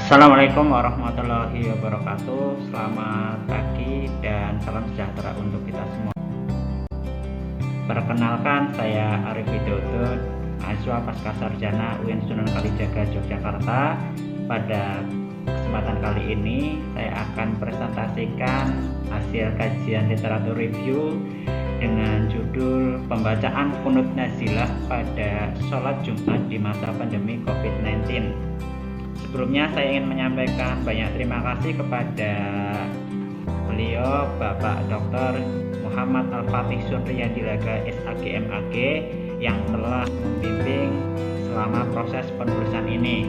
Assalamualaikum warahmatullahi wabarakatuh. Selamat pagi dan salam sejahtera untuk kita semua. Perkenalkan, saya Arif Widodo, mahasiswa Pascasarjana UIN Sunan Kalijaga Yogyakarta. Pada kesempatan kali ini saya akan presentasikan hasil kajian literatur review dengan judul Pembacaan Qunut Nazilah pada Sholat Jumat di masa pandemi COVID-19. Sebelumnya saya ingin menyampaikan banyak terima kasih kepada beliau Bapak Dr. Muhammad Al-Fatih Suriyadilaga SAG MAG yang telah membimbing selama proses penulisan ini.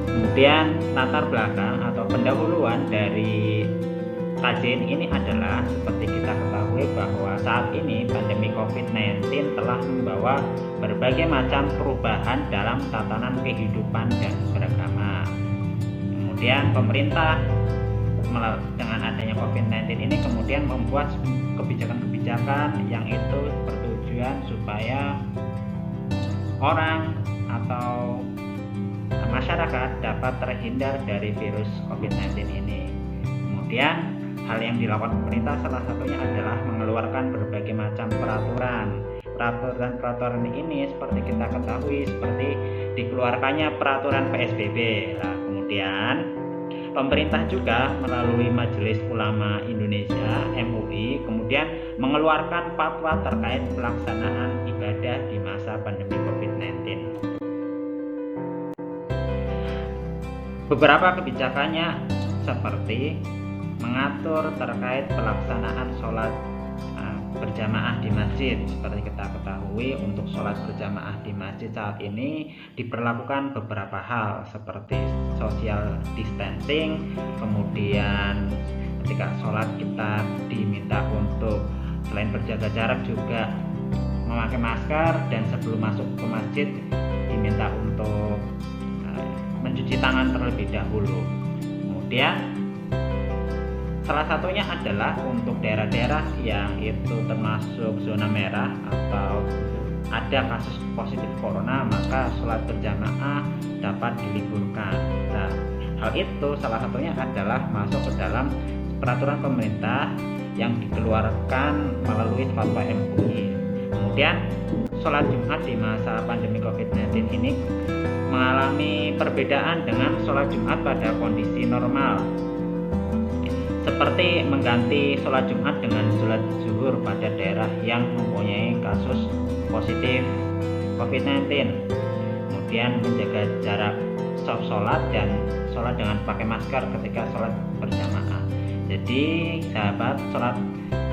Kemudian latar belakang atau pendahuluan dari kajian ini adalah seperti kita ketahui bahwa saat ini pandemi COVID-19 telah membawa berbagai macam perubahan dalam tatanan kehidupan dan beragama. Kemudian pemerintah dengan adanya COVID-19 ini kemudian membuat kebijakan-kebijakan yang itu bertujuan supaya orang atau masyarakat dapat terhindar dari virus COVID-19 ini. Kemudian hal yang dilakukan pemerintah salah satunya adalah mengeluarkan berbagai macam peraturan. Peraturan ini seperti kita ketahui seperti dikeluarkannya peraturan PSBB. Nah, kemudian pemerintah juga melalui Majelis Ulama Indonesia MUI kemudian mengeluarkan fatwa terkait pelaksanaan ibadah di masa pandemi COVID-19. Beberapa kebijakannya seperti mengatur terkait pelaksanaan sholat berjamaah di masjid. Seperti kita ketahui, untuk sholat berjamaah di masjid saat ini diperlakukan beberapa hal seperti social distancing, kemudian ketika sholat kita diminta untuk selain berjaga jarak juga memakai masker, dan sebelum masuk ke masjid diminta untuk mencuci tangan terlebih dahulu. Kemudian salah satunya adalah untuk daerah-daerah yang itu termasuk zona merah atau ada kasus positif corona, maka sholat berjamaah dapat diliburkan. Nah, hal itu salah satunya adalah masuk ke dalam peraturan pemerintah yang dikeluarkan melalui fatwa MUI. Kemudian sholat Jumat di masa pandemi COVID-19 ini mengalami perbedaan dengan sholat Jumat pada kondisi normal, seperti mengganti sholat Jumat dengan sholat zuhur pada daerah yang mempunyai kasus positif COVID-19. Kemudian menjaga jarak soft sholat dan sholat dengan pakai masker ketika sholat berjamaah. Jadi sahabat, sholat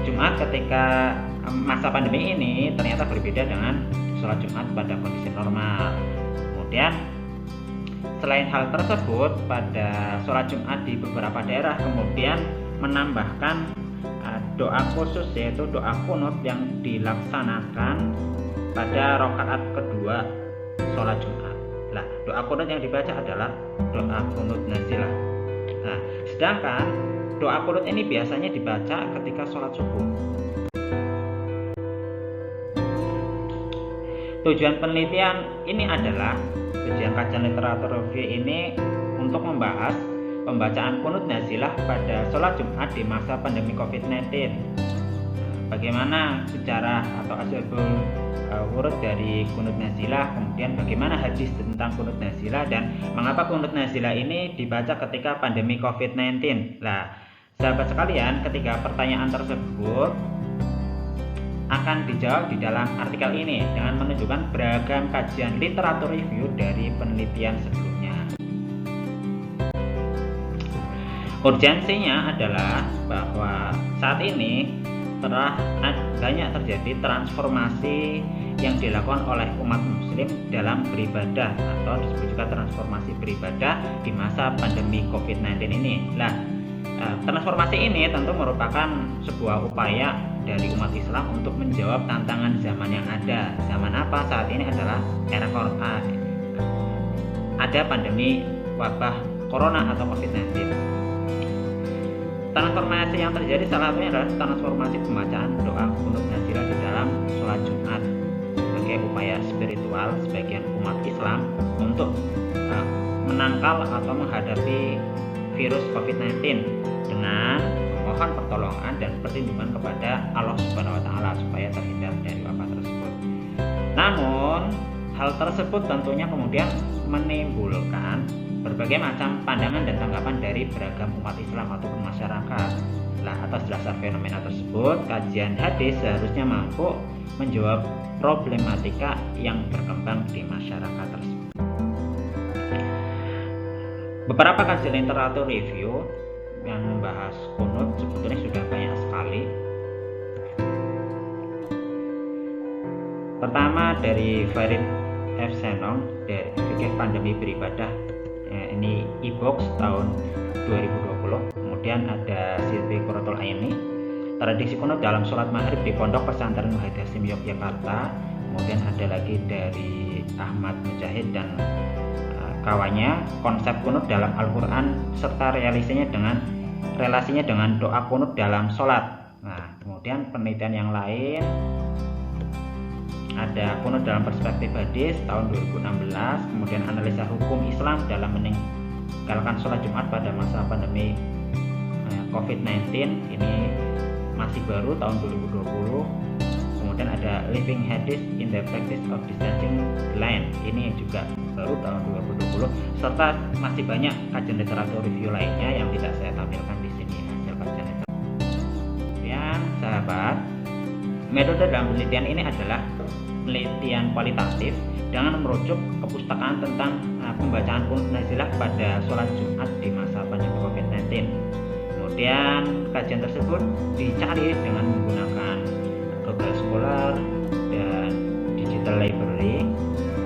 Jumat ketika masa pandemi ini ternyata berbeda dengan sholat Jumat pada kondisi normal. Kemudian selain hal tersebut, pada sholat Jumat di beberapa daerah kemudian menambahkan doa khusus, yaitu doa qunut yang dilaksanakan pada rakaat kedua sholat Jumat. Nah, doa qunut yang dibaca adalah doa qunut nazilah. Nah, sedangkan doa qunut ini biasanya dibaca ketika sholat subuh. Tujuan penelitian ini adalah kajian literatur review ini untuk membahas pembacaan qunut nazilah pada sholat Jumat di masa pandemi COVID-19. Bagaimana sejarah atau asbabul wurud dari qunut nazilah, kemudian bagaimana hadis tentang qunut nazilah, dan mengapa qunut nazilah ini dibaca ketika pandemi COVID-19. Nah, sahabat sekalian, ketiga pertanyaan tersebut akan dijawab di dalam artikel ini dengan menunjukkan beragam kajian literatur review dari penelitian sebelumnya. Urgensinya adalah bahwa saat ini telah banyak terjadi transformasi yang dilakukan oleh umat muslim dalam beribadah, atau disebut juga transformasi beribadah di masa pandemi COVID-19 ini. Nah, transformasi ini tentu merupakan sebuah upaya dari umat Islam untuk menjawab tantangan zaman yang ada. Zaman apa saat ini adalah era corona, ada pandemi wabah corona atau COVID-19. Transformasi yang terjadi salah satunya adalah transformasi pembacaan doa qunut nazilah di dalam sholat Jumat. sebagai upaya spiritual sebagian umat Islam untuk menangkal atau menghadapi virus COVID-19 dengan memohon pertolongan dan perlindungan kepada Allah Subhanahu wa taala supaya terhindar dari wabah tersebut. Namun, hal tersebut tentunya kemudian menimbulkan berbagai macam pandangan dan tanggapan dari beragam umat Islam ataupun masyarakat. Nah, atas dasar fenomena tersebut, kajian hadis seharusnya mampu menjawab problematika yang berkembang di masyarakat tersebut. Beberapa kajian literatur review yang membahas kunut sebetulnya sudah banyak sekali. Pertama dari Farid F. Senong dari Fikih Pandemi Beribadah, ini e-box tahun 2020. Kemudian ada Siti Qurratul Aini, tradisi kunut dalam sholat maghrib di Pondok Pesantren Muhammad Hasim Yogyakarta. Kemudian ada lagi dari Ahmad Mujahid dan kawannya, konsep kunut dalam Al-Quran serta relasinya dengan doa kunut dalam sholat. Nah, kemudian penelitian yang lain ada kunut dalam perspektif hadis tahun 2016, kemudian analisa hukum Islam dalam meninggalkan sholat Jumat pada masa pandemi COVID-19, ini masih baru tahun 2020. Kemudian ada Living Hadith in the Practice of Distancing Line, ini juga baru tahun 2020, serta masih banyak kajian literatur review lainnya yang tidak saya tampilkan di sini hasil kajian literatur. Kemudian sahabat, metode dalam penelitian ini adalah penelitian kualitatif dengan merujuk kepustakaan tentang pembacaan kunut nazilah pada sholat Jumat di masa pandemi COVID-19. Kemudian kajian tersebut dicari dengan menggunakan Google Scholar dan Digital Library.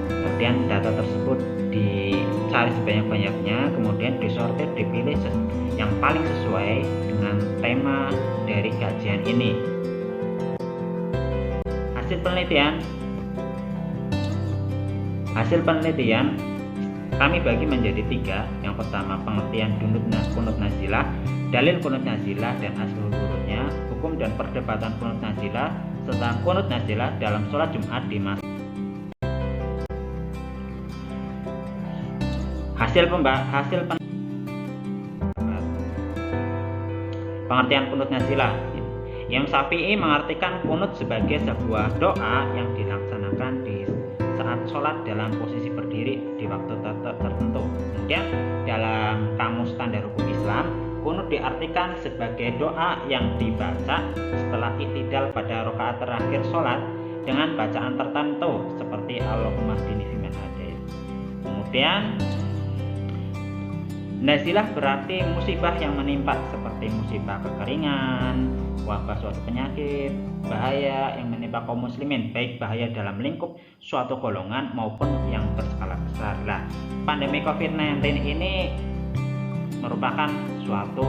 Kemudian data tersebut dicari sebanyak-banyaknya, kemudian disortir, dipilih yang paling sesuai dengan tema dari kajian ini. Hasil penelitian kami bagi menjadi 3. Yang pertama, pengertian kunut nazilah, dalil kunut nazilah dan asal urutnya, hukum dan perdebatan kunut nazilah, serta kunut nazilah dalam sholat Jumat di masa. Pengertian kunut nazilah. Imam Syafi'i mengartikan kunut sebagai sebuah doa yang dilaksanakan di saat sholat dalam posisi berdiri di waktu tertentu. Kemudian dalam Kamus Standar Hukum Islam, kunut diartikan sebagai doa yang dibaca setelah i'tidal pada rakaat terakhir sholat dengan bacaan tertentu seperti Allahumma hdini fiman hadait. Kemudian nazilah berarti musibah yang menimpa seperti musibah kekeringan, wabah suatu penyakit, bahaya yang menimpa kaum muslimin, baik bahaya dalam lingkup suatu golongan maupun yang berskala besar. Nah, pandemi COVID-19 ini merupakan suatu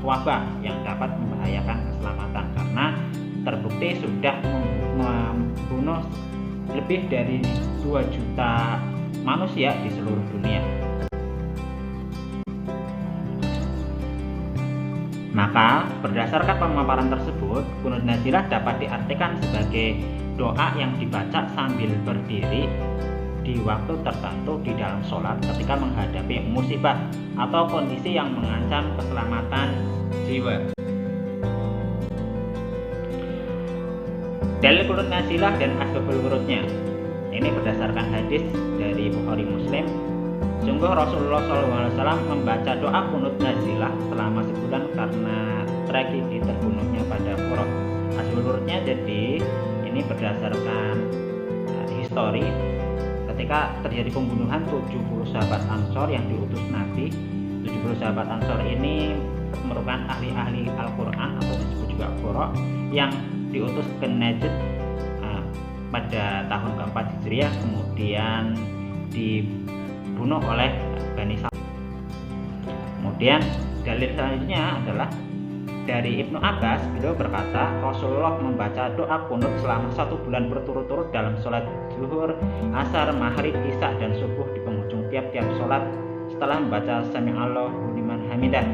wabah yang dapat membahayakan keselamatan karena terbukti sudah membunuh lebih dari 2 juta manusia di seluruh dunia. Maka berdasarkan pemaparan tersebut, kunut nazilah dapat diartikan sebagai doa yang dibaca sambil berdiri di waktu tertentu di dalam sholat ketika menghadapi musibah atau kondisi yang mengancam keselamatan jiwa. Dalil kunut nazilah dan asbabul wurudnya. Ini berdasarkan hadis dari Bukhari Muslim. Sungguh Rasulullah SAW membaca doa kunut nazilah selama sebulan karena tragedi terbunuhnya pada Quraish. Asbabulnya jadi ini berdasarkan histori ketika terjadi pembunuhan 70 sahabat Ansor yang diutus Nabi. 70 sahabat Ansor ini merupakan ahli-ahli Al-Quran atau disebut juga Quraish yang diutus ke Najd pada tahun keempat Hijriah, kemudian dibunuh oleh Bani Salim. Kemudian dalil selanjutnya adalah dari Ibnu Abbas. Beliau berkata Rasulullah membaca doa kunut selama 1 bulan berturut-turut dalam sholat zuhur, asar, maghrib, isya dan subuh di penghujung tiap-tiap sholat setelah membaca Sami'allahu liman hamidah.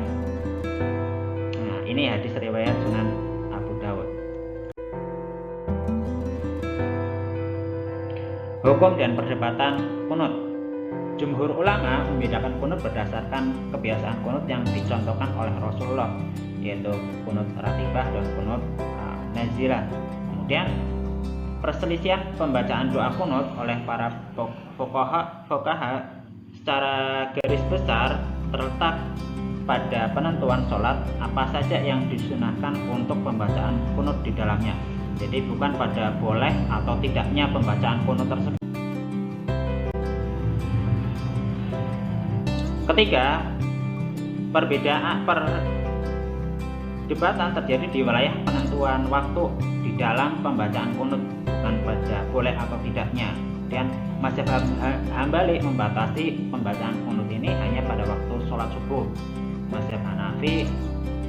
Nah, ini hadis riwayat Sunan Abu Dawud. Hukum dan perdebatan kunut. Jumhur ulama membedakan kunut berdasarkan kebiasaan kunut yang dicontohkan oleh Rasulullah, yaitu kunut ratibah dan kunut nazilah. Kemudian perselisihan pembacaan doa kunut oleh para fuqaha secara garis besar terletak pada penentuan sholat apa saja yang disunahkan untuk pembacaan kunut di dalamnya. Jadi bukan pada boleh atau tidaknya pembacaan kunut tersebut. Ketiga, perdebatan terjadi di wilayah penentuan waktu di dalam pembacaan kunut, bukan pada boleh atau tidaknya. Dan mazhab Hambali membatasi pembacaan kunut ini hanya pada waktu sholat subuh. Mazhab Hanafi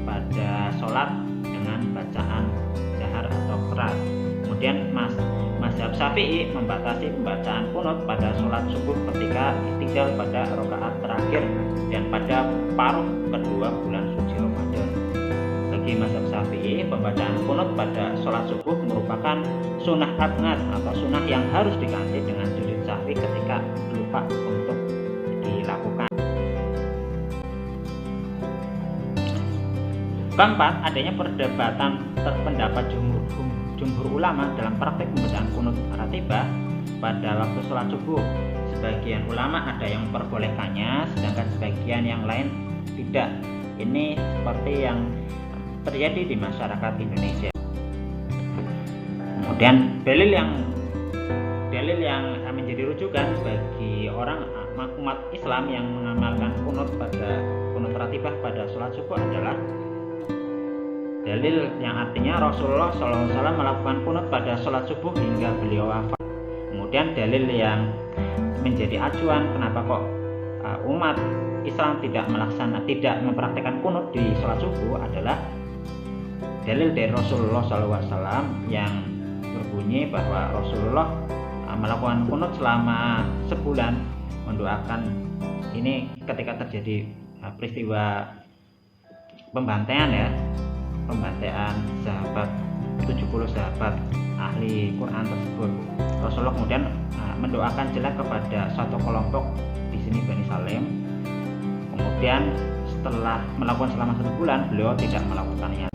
pada sholat dengan bacaan jahar atau keras. Kemudian mazhab Syafi'i membatasi pembacaan kunut pada sholat subuh ketika iktidal pada rakaat terakhir dan pada paruh kedua bulan suci Ramadan. Bagi mazhab Syafi'i, pembacaan kunut pada sholat subuh merupakan sunnah abnad atau sunnah yang harus diganti dengan sujud sahwi ketika lupa untuk dilakukan. Keempat, adanya perdebatan pendapat jumhur ulama dalam praktek pembacaan kunut ratibah pada waktu sholat subuh. Sebagian ulama ada yang memperbolehkannya, sedangkan sebagian yang lain tidak. Ini seperti yang terjadi di masyarakat Indonesia. Kemudian dalil yang menjadi rujukan bagi orang umat Islam yang mengamalkan kunut ratibah pada sholat subuh adalah dalil yang artinya Rasulullah SAW melakukan kunut pada sholat subuh hingga beliau wafat. Kemudian dalil yang menjadi acuan kenapa kok umat Islam tidak mempraktikkan kunut di sholat subuh adalah dalil dari Rasulullah SAW yang berbunyi bahwa Rasulullah melakukan kunut selama sebulan, mendoakan ini ketika terjadi peristiwa pembantaian sahabat 70 sahabat ahli Quran tersebut. Rasulullah kemudian mendoakan jelek kepada satu kelompok, di sini Bani Salim. Kemudian setelah melakukan selama 1 bulan, beliau tidak melakukannya.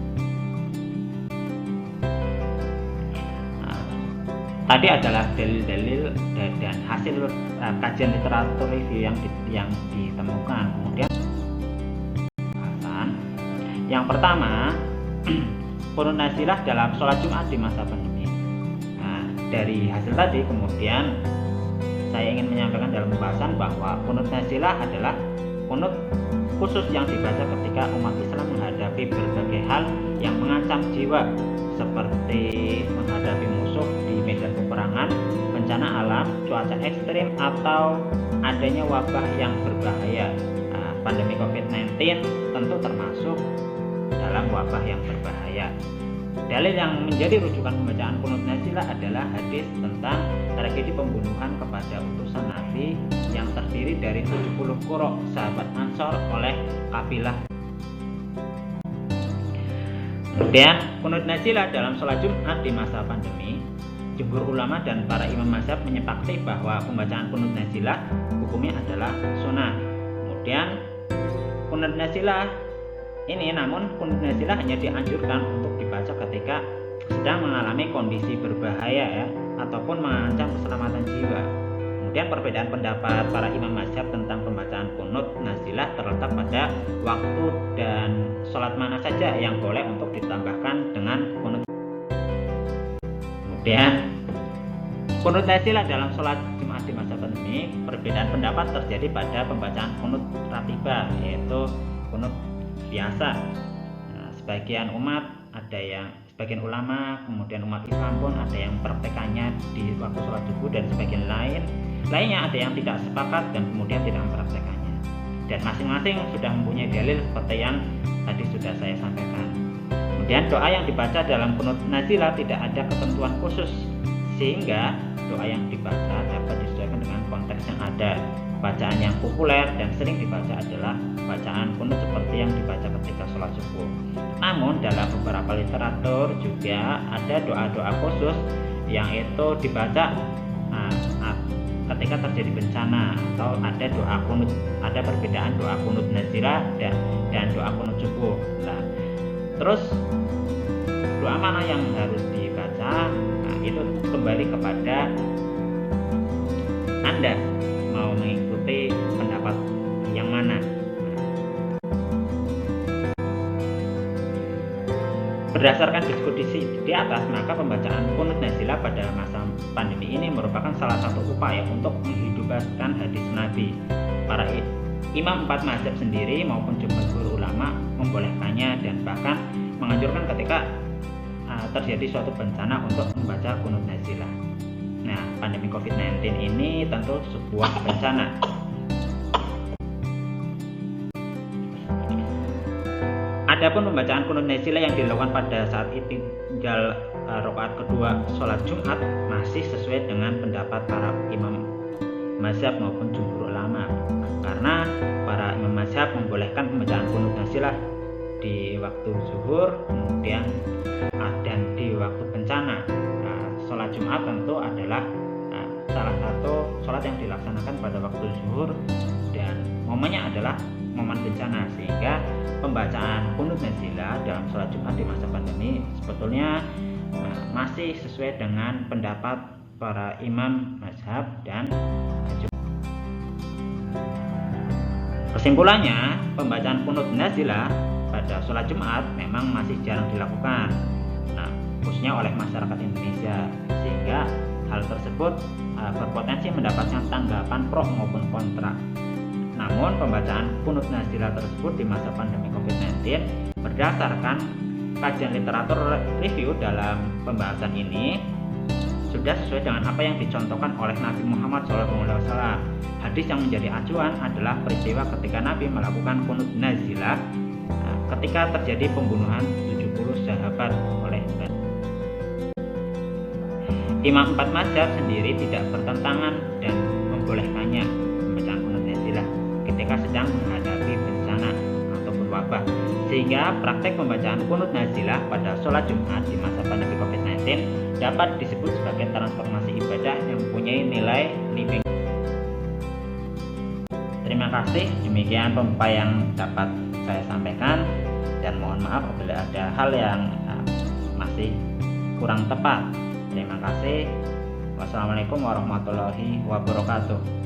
Tadi adalah dalil-dalil dan hasil kajian literatur review yang ditemukan. Kemudian yang pertama, kunut nazilah dalam sholat Jumat di masa pandemi. Dari hasil tadi kemudian saya ingin menyampaikan dalam pembahasan bahwa kunut nazilah adalah kunut khusus yang dibaca ketika umat Islam menghadapi berbagai hal yang mengancam jiwa, seperti menghadapi musuh di medan peperangan, bencana alam, cuaca ekstrim, atau adanya wabah yang berbahaya. Pandemi COVID-19 tentu termasuk dalam wabah yang berbahaya. Dalil yang menjadi rujukan pembacaan kunut nazilah adalah hadis tentang tragedi pembunuhan kepada utusan Nabi yang terdiri dari 70 qurra sahabat Ansor oleh kabilah. Kemudian kunut nazilah dalam sholat Jumat di masa pandemi, jumhur ulama dan para imam mazhab menyepakati bahwa pembacaan kunut nazilah hukumnya adalah sunnah. Kemudian kunut nazilah namun kunut nazilah hanya dianjurkan untuk dibaca ketika sedang mengalami kondisi berbahaya ataupun mengancam keselamatan jiwa. Kemudian perbedaan pendapat para imam mazhab tentang pembacaan kunut nazilah terletak pada waktu dan sholat mana saja yang boleh untuk ditambahkan dengan kunut. Kemudian kunut nazilah dalam sholat Jumat di masa pandemi, perbedaan pendapat terjadi pada pembacaan kunut ratibah, yaitu kunut biasa. Sebagian ulama, kemudian umat Islam pun ada yang mempraktekannya di waktu sholat subuh, dan sebagian lainnya ada yang tidak sepakat dan kemudian tidak mempraktekannya. Dan masing-masing sudah mempunyai dalil seperti yang tadi sudah saya sampaikan. Kemudian doa yang dibaca dalam kunut nazilah tidak ada ketentuan khusus, sehingga doa yang dibaca dapat disesuaikan dengan konteks yang ada. Bacaan yang populer dan sering dibaca adalah bacaan kunut seperti yang dibaca ketika sholat subuh. Namun dalam beberapa literatur juga ada doa-doa khusus yang itu dibaca ketika terjadi bencana atau ada doa kunut, ada perbedaan doa kunut nazilah dan doa kunut subuh. Nah, terus doa mana yang harus dibaca? Nah, itu kembali kepada Anda mau mengikuti pendapat yang mana. Berdasarkan diskusi di atas, maka pembacaan kunut nazilah pada masa pandemi ini merupakan salah satu upaya untuk menghidupkan hadis Nabi. Para imam 4 mazhab sendiri maupun jumhur ulama membolehkannya dan bahkan menganjurkan ketika terjadi suatu bencana untuk membaca kunut nazilah. Nah, pandemi COVID-19 ini tentu sebuah bencana. Adapun pembacaan kunut nazilah yang dilakukan pada saat tinggal rakaat kedua sholat Jumat masih sesuai dengan pendapat para imam mazhab maupun jumhur ulama, karena para imam mazhab membolehkan pembacaan kunut nazilah di waktu zuhur, kemudian dan di waktu bencana. Sholat Jumat tentu adalah salah satu sholat yang dilaksanakan pada waktu zuhur dan momennya adalah momen bencana, sehingga pembacaan kunut nazilah dalam sholat Jumat di masa pandemi sebetulnya masih sesuai dengan pendapat para imam mazhab dan kesimpulannya, pembacaan kunut nazilah pada sholat Jumat memang masih jarang dilakukan, khususnya oleh masyarakat Indonesia, sehingga hal tersebut berpotensi mendapatkan tanggapan pro maupun kontra. Namun pembacaan kunut nazilah tersebut di masa pandemi COVID-19 berdasarkan kajian literatur review dalam pembahasan ini sudah sesuai dengan apa yang dicontohkan oleh Nabi Muhammad SAW. Hadis yang menjadi acuan adalah peristiwa ketika Nabi melakukan kunut nazilah ketika terjadi pembunuhan 70 sahabat oleh Imam 4 mazhab sendiri tidak bertentangan dan membolehkannya pembacaan kunut nazilah ketika sedang menghadapi bencana ataupun wabah, sehingga praktek pembacaan kunut nazilah pada sholat Jumat di masa pandemi COVID-19 dapat disebut sebagai transformasi ibadah yang mempunyai nilai living. Terima kasih, demikian apa yang dapat saya sampaikan, dan mohon maaf apabila ada hal yang masih kurang tepat. Terima kasih. Wassalamualaikum warahmatullahi wabarakatuh.